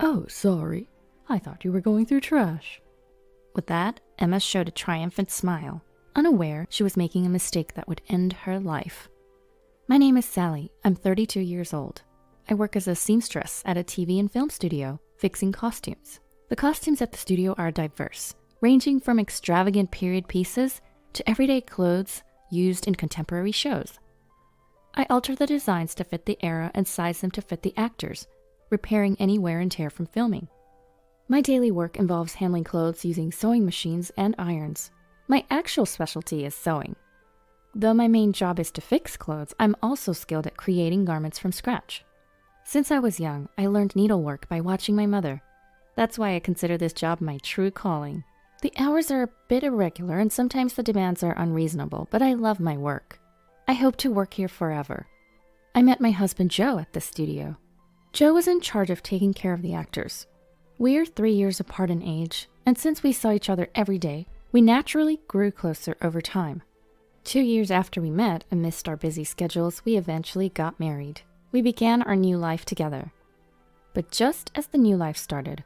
Oh, sorry. I thought you were going through trash. With that, Emma showed a triumphant smile, unaware she was making a mistake that would end her life. My name is Sally. I'm 32 years old. I work as a seamstress at a TV and film studio, fixing costumes. The costumes at the studio are diverse, ranging from extravagant period pieces to everyday clothes used in contemporary shows. I alter the designs to fit the era and size them to fit the actors, repairing any wear and tear from filming. My daily work involves handling clothes using sewing machines and irons. My actual specialty is sewing. Though my main job is to fix clothes, I'm also skilled at creating garments from scratch. Since I was young, I learned needlework by watching my mother. That's why I consider this job my true calling. The hours are a bit irregular and sometimes the demands are unreasonable, but I love my work. I hope to work here forever. I met my husband Joe at the studio. Joe was in charge of taking care of the actors. We're 3 years apart in age, and since we saw each other every day, we naturally grew closer over time. 2 years after we met, amidst our busy schedules, we eventually got married. We began our new life together. But just as the new life started,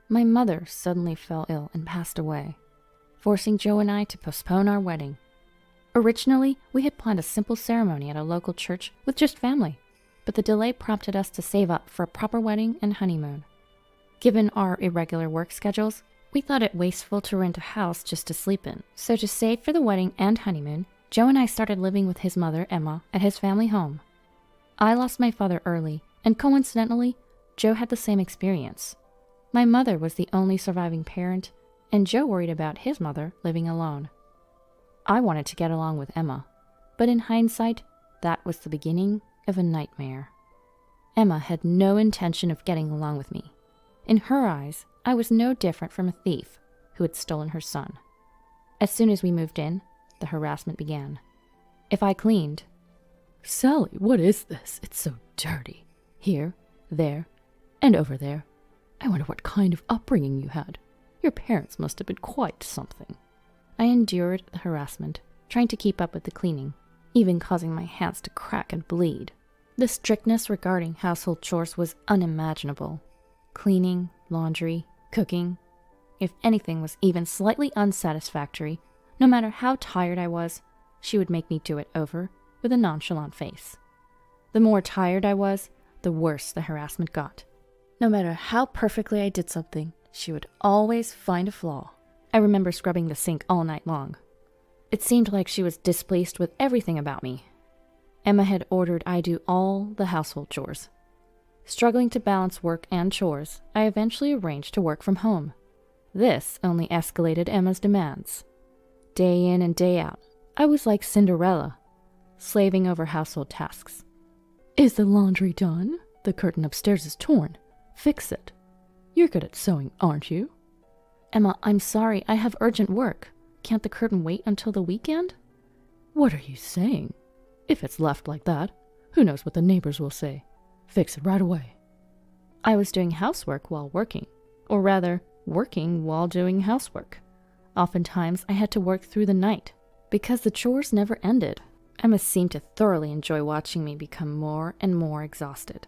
my mother suddenly fell ill and passed away, forcing Joe and I to postpone our wedding. Originally, we had planned a simple ceremony at a local church with just family, but the delay prompted us to save up for a proper wedding and honeymoon. Given our irregular work schedules, we thought it wasteful to rent a house just to sleep in. So to save for the wedding and honeymoon, Joe and I started living with his mother, Emma, at his family home. I lost my father early, and coincidentally, Joe had the same experience. My mother was the only surviving parent, and Joe worried about his mother living alone. I wanted to get along with Emma, but in hindsight, that was the beginning of a nightmare. Emma had no intention of getting along with me. In her eyes, I was no different from a thief who had stolen her son. As soon as we moved in, the harassment began. If I cleaned, Sally, what is this? It's so dirty. Here, there, and over there. I wonder what kind of upbringing you had. Your parents must have been quite something. I endured the harassment, trying to keep up with the cleaning, even causing my hands to crack and bleed. The strictness regarding household chores was unimaginable. Cleaning, laundry, cooking. If anything was even slightly unsatisfactory, no matter how tired I was, she would make me do it over with a nonchalant face. The more tired I was, the worse the harassment got. No matter how perfectly I did something, she would always find a flaw. I remember scrubbing the sink all night long. It seemed like she was displeased with everything about me. Emma had ordered I do all the household chores. Struggling to balance work and chores, I eventually arranged to work from home. This only escalated Emma's demands. Day in and day out, I was like Cinderella, slaving over household tasks. Is the laundry done? The curtain upstairs is torn. Fix it. You're good at sewing, aren't you? Emma, I'm sorry, I have urgent work. Can't the curtain wait until the weekend? What are you saying? If it's left like that, who knows what the neighbors will say. Fix it right away. I was doing housework while working, or rather, working while doing housework. Oftentimes, I had to work through the night, because the chores never ended. Emma seemed to thoroughly enjoy watching me become more and more exhausted.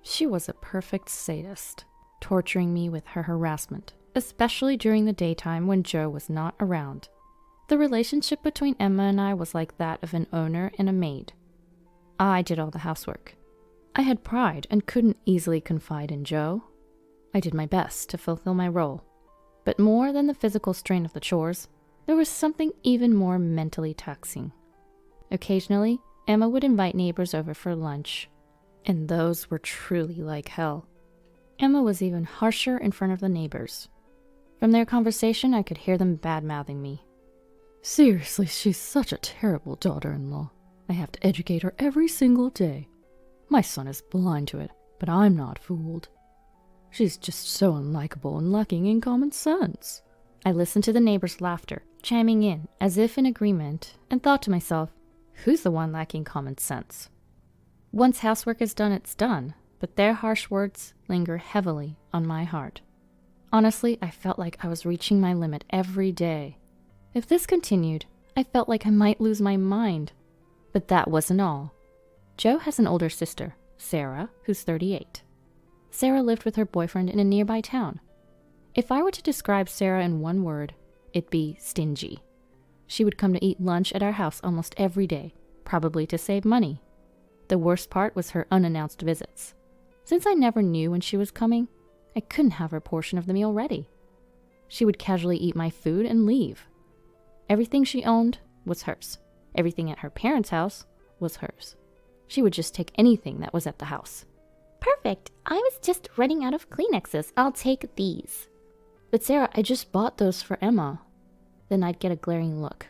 She was a perfect sadist, torturing me with her harassment, especially during the daytime when Joe was not around. The relationship between Emma and I was like that of an owner and a maid. I did all the housework. I had pride and couldn't easily confide in Joe. I did my best to fulfill my role. But more than the physical strain of the chores, there was something even more mentally taxing. Occasionally, Emma would invite neighbors over for lunch, and those were truly like hell. Emma was even harsher in front of the neighbors. From their conversation, I could hear them bad-mouthing me. Seriously, she's such a terrible daughter-in-law. I have to educate her every single day. My son is blind to it, but I'm not fooled. She's just so unlikable and lacking in common sense. I listened to the neighbors' laughter, chiming in as if in agreement, and thought to myself, who's the one lacking common sense? Once housework is done, it's done, but their harsh words linger heavily on my heart. Honestly, I felt like I was reaching my limit every day. If this continued, I felt like I might lose my mind. But that wasn't all. Joe has an older sister, Sarah, who's 38. Sarah lived with her boyfriend in a nearby town. If I were to describe Sarah in one word, it'd be stingy. She would come to eat lunch at our house almost every day, probably to save money. The worst part was her unannounced visits. Since I never knew when she was coming, I couldn't have her portion of the meal ready. She would casually eat my food and leave. Everything she owned was hers. Everything at her parents' house was hers. She would just take anything that was at the house. Perfect. I was just running out of Kleenexes. I'll take these. But Sarah, I just bought those for Emma. Then I'd get a glaring look.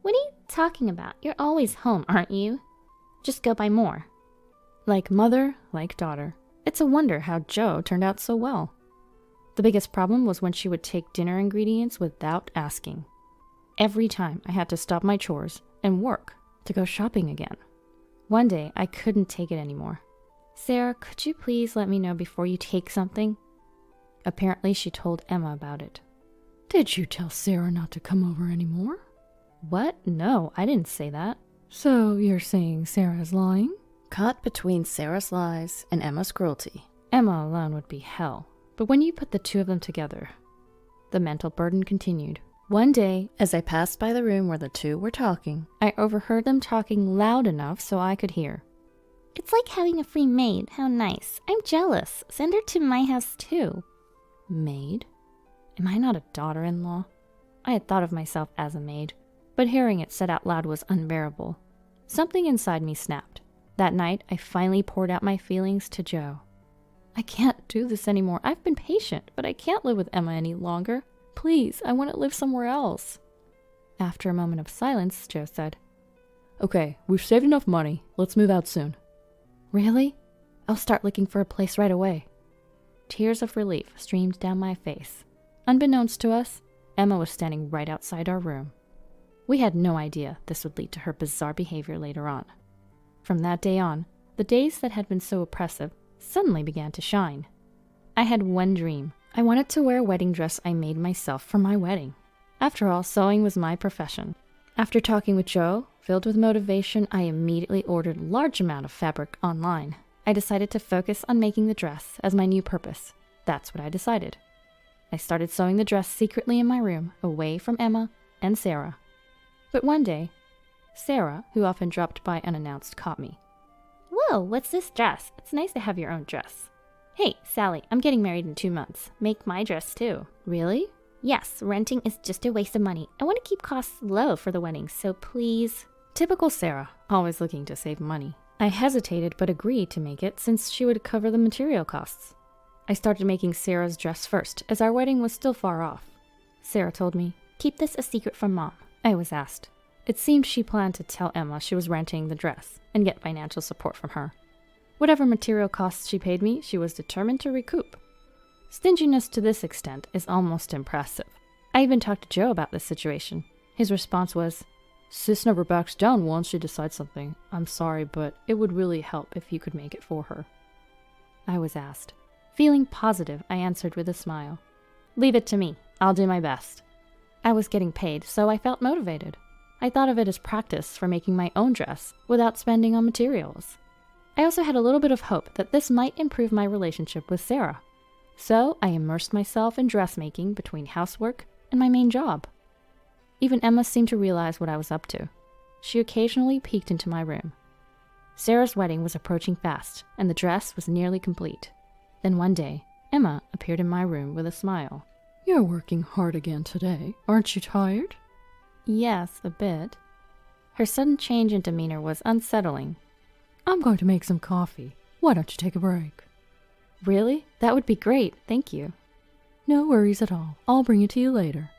What are you talking about? You're always home, aren't you? Just go buy more. Like mother, like daughter. It's a wonder how Jo turned out so well. The biggest problem was when she would take dinner ingredients without asking. Every time I had to stop my chores and work to go shopping again. One day, I couldn't take it anymore. Sarah, could you please let me know before you take something? Apparently, she told Emma about it. Did you tell Sarah not to come over anymore? What? No, I didn't say that. So you're saying Sarah's lying? Caught between Sarah's lies and Emma's cruelty. Emma alone would be hell. But when you put the two of them together, the mental burden continued. One day, As I passed by the room where the two were talking, I overheard them talking loud enough so I could hear. It's like having a free maid. How nice. I'm jealous. Send her to my house too. Maid? Am I not a daughter-in-law? I had thought of myself as a maid, but hearing it said out loud was unbearable. Something inside me snapped. That night, I finally poured out my feelings to Jo. I can't do this anymore. I've been patient, but I can't live with Emma any longer. Please, I want to live somewhere else. After a moment of silence, Jo said, Okay, we've saved enough money. Let's move out soon. Really? I'll start looking for a place right away. Tears of relief streamed down my face. Unbeknownst to us, Emma was standing right outside our room. We had no idea this would lead to her bizarre behavior later on. From that day on, the days that had been so oppressive suddenly began to shine. I had one dream. I wanted to wear a wedding dress I made myself for my wedding. After all, sewing was my profession. After talking with Jo, filled with motivation, I immediately ordered a large amount of fabric online. I decided to focus on making the dress as my new purpose. That's what I decided. I started sewing the dress secretly in my room, away from Emma and Sarah. But one day, Sarah, who often dropped by unannounced, caught me. Whoa, what's this dress? It's nice to have your own dress. Hey, Sally, I'm getting married in 2 months. Make my dress too. Really? Yes, renting is just a waste of money. I want to keep costs low for the wedding, so please. Typical Sarah, always looking to save money. I hesitated but agreed to make it since she would cover the material costs. I started making Sarah's dress first, as our wedding was still far off. Sarah told me, Keep this a secret from Mom. I was asked. It seemed she planned to tell Emma she was renting the dress and get financial support from her. Whatever material costs she paid me, she was determined to recoup. Stinginess to this extent is almost impressive. I even talked to Jo about this situation. His response was, Sis never backs down once she decides something. I'm sorry, but it would really help if you could make it for her. I was asked. Feeling positive, I answered with a smile. Leave it to me. I'll do my best. I was getting paid, so I felt motivated. I thought of it as practice for making my own dress without spending on materials. I also had a little bit of hope that this might improve my relationship with Sarah. So I immersed myself in dressmaking between housework and my main job. Even Emma seemed to realize what I was up to. She occasionally peeked into my room. Sarah's wedding was approaching fast, and the dress was nearly complete. Then one day, Emma appeared in my room with a smile. You're working hard again today. Aren't you tired? Yes, a bit. Her sudden change in demeanor was unsettling. I'm going to make some coffee. Why don't you take a break? Really? That would be great, thank you. No worries at all. I'll bring it to you later.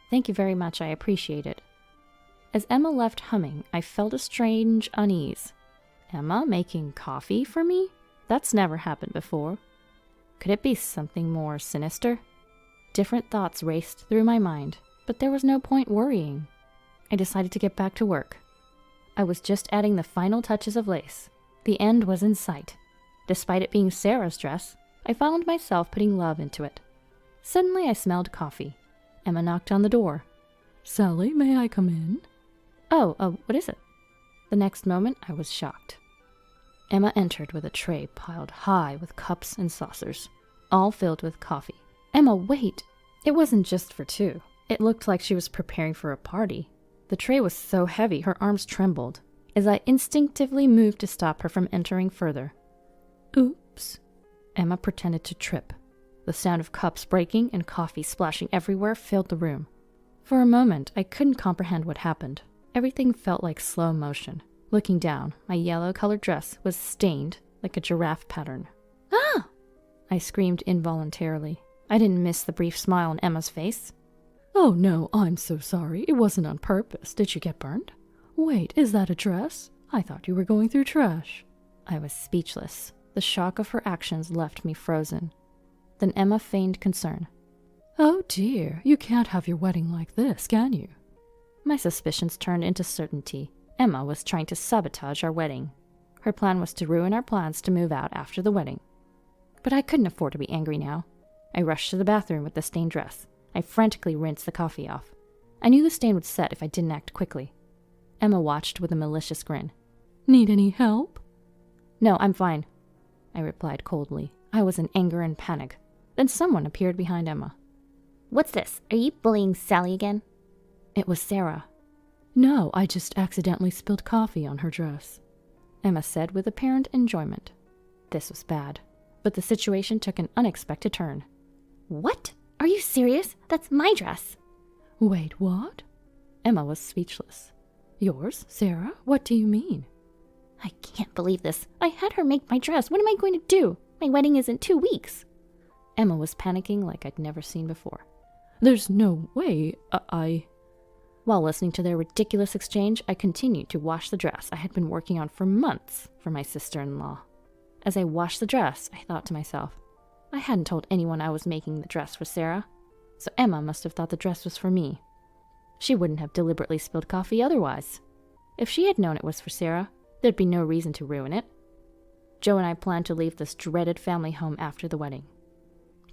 Thank you very much, I appreciate it. As Emma left humming, I felt a strange unease. Emma making coffee for me? That's never happened before. Could it be something more sinister? Different thoughts raced through my mind, but there was no point worrying. I decided to get back to work. I was just adding the final touches of lace. The end was in sight. Despite it being Sarah's dress, I found myself putting love into it. Suddenly I smelled coffee. Emma knocked on the door. Sally, may I come in? Oh, what is it? The next moment I was shocked. Emma entered with a tray piled high with cups and saucers, all filled with coffee. Emma, wait! It wasn't just for two. It looked like she was preparing for a party. The tray was so heavy her arms trembled, as I instinctively moved to stop her from entering further. Oops. Emma pretended to trip. The sound of cups breaking and coffee splashing everywhere filled the room. For a moment, I couldn't comprehend what happened. Everything felt like slow motion. Looking down, my yellow-colored dress was stained like a giraffe pattern. Ah! I screamed involuntarily. I didn't miss the brief smile on Emma's face. Oh no, I'm so sorry. It wasn't on purpose. Did you get burned? Wait, is that a dress? I thought you were going through trash. I was speechless. The shock of her actions left me frozen. Then Emma feigned concern. Oh dear, you can't have your wedding like this, can you? My suspicions turned into certainty. Emma was trying to sabotage our wedding. Her plan was to ruin our plans to move out after the wedding. But I couldn't afford to be angry now. I rushed to the bathroom with the stained dress. I frantically rinsed the coffee off. I knew the stain would set if I didn't act quickly. Emma watched with a malicious grin. Need any help? No, I'm fine, I replied coldly. I was in anger and panic. Then someone appeared behind Emma. What's this? Are you bullying Sally again? It was Sarah. No, I just accidentally spilled coffee on her dress, Emma said with apparent enjoyment. This was bad, but the situation took an unexpected turn. What? Are you serious? That's my dress. Wait, what? Emma was speechless. Yours, Sarah? What do you mean? I can't believe this. I had her make my dress. What am I going to do? My wedding is in 2 weeks. Emma was panicking like I'd never seen before. There's no way. While listening to their ridiculous exchange, I continued to wash the dress I had been working on for months for my sister-in-law. As I washed the dress, I thought to myself, I hadn't told anyone I was making the dress for Sarah, so Emma must have thought the dress was for me. She wouldn't have deliberately spilled coffee otherwise. If she had known it was for Sarah, there'd be no reason to ruin it. Joe and I planned to leave this dreaded family home after the wedding.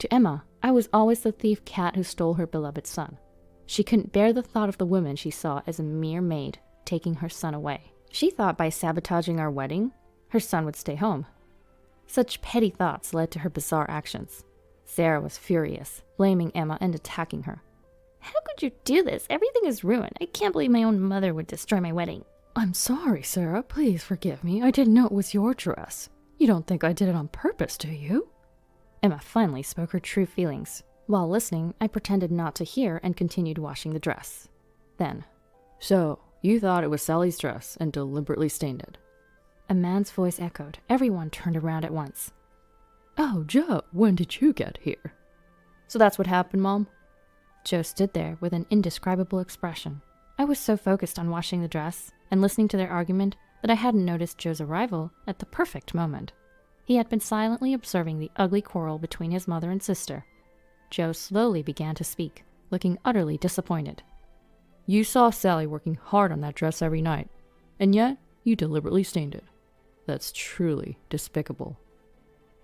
To Emma, I was always the thief cat who stole her beloved son. She couldn't bear the thought of the woman she saw as a mere maid taking her son away. She thought by sabotaging our wedding, her son would stay home. Such petty thoughts led to her bizarre actions. Sarah was furious, blaming Emma and attacking her. How could you do this? Everything is ruined. I can't believe my own mother would destroy my wedding. I'm sorry, Sarah. Please forgive me. I didn't know it was your dress. You don't think I did it on purpose, do you? Emma finally spoke her true feelings. While listening, I pretended not to hear and continued washing the dress. Then, so, you thought it was Sally's dress and deliberately stained it? A man's voice echoed. Everyone turned around at once. Oh, Joe, when did you get here? So that's what happened, Mom? Joe stood there with an indescribable expression. I was so focused on washing the dress and listening to their argument that I hadn't noticed Joe's arrival at the perfect moment. He had been silently observing the ugly quarrel between his mother and sister. Joe slowly began to speak, looking utterly disappointed. You saw Sally working hard on that dress every night, and yet you deliberately stained it. That's truly despicable.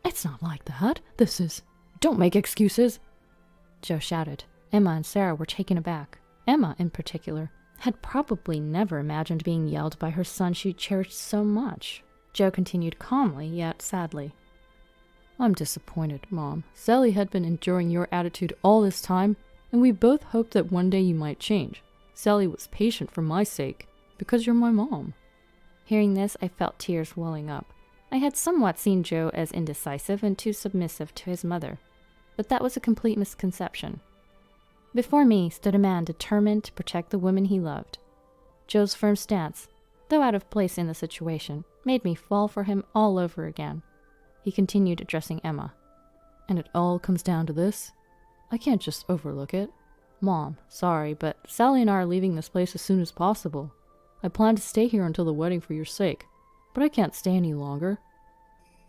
It's not like that. This is... Don't make excuses, Joe shouted. Emma and Sarah were taken aback. Emma, in particular, had probably never imagined being yelled by her son she cherished so much. Joe continued calmly, yet sadly. I'm disappointed, Mom. Sally had been enduring your attitude all this time, and we both hoped that one day you might change. Sally was patient for my sake, because you're my mom. Hearing this, I felt tears welling up. I had somewhat seen Joe as indecisive and too submissive to his mother, but that was a complete misconception. Before me stood a man determined to protect the woman he loved. Joe's firm stance, though out of place in the situation, made me fall for him all over again. He continued addressing Emma. And it all comes down to this? I can't just overlook it. Mom, sorry, but Sally and I are leaving this place as soon as possible. I plan to stay here until the wedding for your sake, but I can't stay any longer.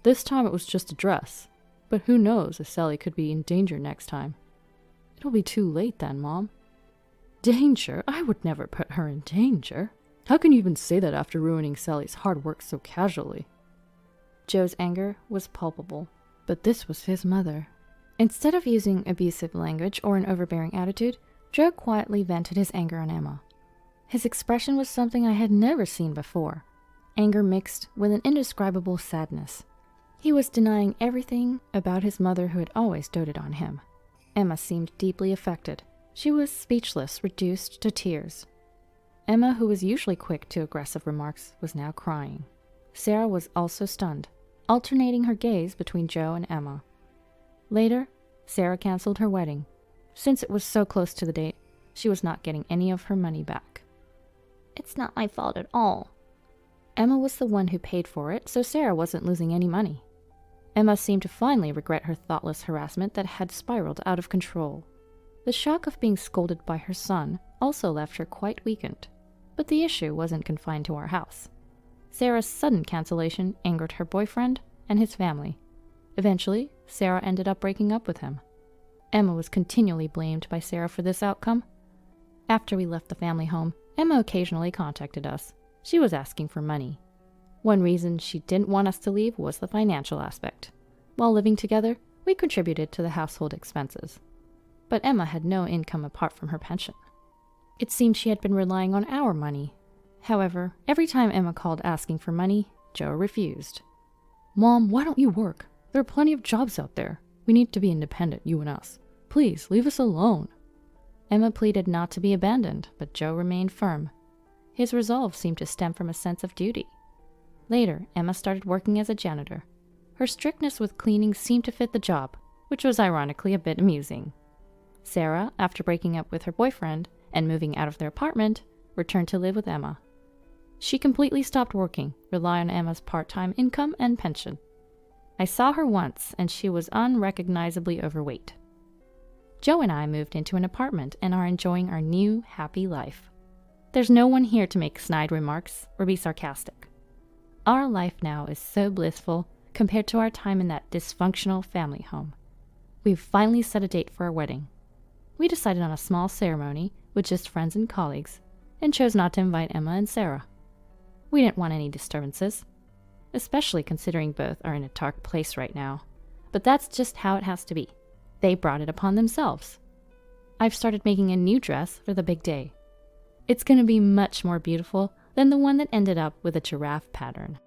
This time it was just a dress, but who knows if Sally could be in danger next time. It'll be too late then, Mom. Danger? I would never put her in danger. How can you even say that after ruining Sally's hard work so casually? Joe's anger was palpable, but this was his mother. Instead of using abusive language or an overbearing attitude, Joe quietly vented his anger on Emma. His expression was something I had never seen before. anger mixed with an indescribable sadness. He was denying everything about his mother who had always doted on him. Emma seemed deeply affected. She was speechless, reduced to tears. Emma, who was usually quick to aggressive remarks, was now crying. Sarah was also stunned, alternating her gaze between Joe and Emma. Later, Sarah canceled her wedding. Since it was so close to the date, she was not getting any of her money back. It's not my fault at all. Emma was the one who paid for it, so Sarah wasn't losing any money. Emma seemed to finally regret her thoughtless harassment that had spiraled out of control. The shock of being scolded by her son also left her quite weakened. But the issue wasn't confined to our house. Sarah's sudden cancellation angered her boyfriend and his family. Eventually, Sarah ended up breaking up with him. Emma was continually blamed by Sarah for this outcome. After we left the family home, Emma occasionally contacted us. She was asking for money. One reason she didn't want us to leave was the financial aspect. While living together, we contributed to the household expenses. But Emma had no income apart from her pension. It seemed she had been relying on our money. However, every time Emma called asking for money, Joe refused. "Mom, why don't you work? There are plenty of jobs out there. We need to be independent, you and us. Please, leave us alone." Emma pleaded not to be abandoned, but Joe remained firm. His resolve seemed to stem from a sense of duty. Later, Emma started working as a janitor. Her strictness with cleaning seemed to fit the job, which was ironically a bit amusing. Sarah, after breaking up with her boyfriend and moving out of their apartment, returned to live with Emma. She completely stopped working, relying on Emma's part-time income and pension. I saw her once, and she was unrecognizably overweight. Joe and I moved into an apartment and are enjoying our new, happy life. There's no one here to make snide remarks or be sarcastic. Our life now is so blissful compared to our time in that dysfunctional family home. We've finally set a date for our wedding. We decided on a small ceremony with just friends and colleagues, and chose not to invite Emma and Sarah. We didn't want any disturbances, especially considering both are in a dark place right now. But that's just how it has to be. They brought it upon themselves. I've started making a new dress for the big day. It's going to be much more beautiful than the one that ended up with a giraffe pattern.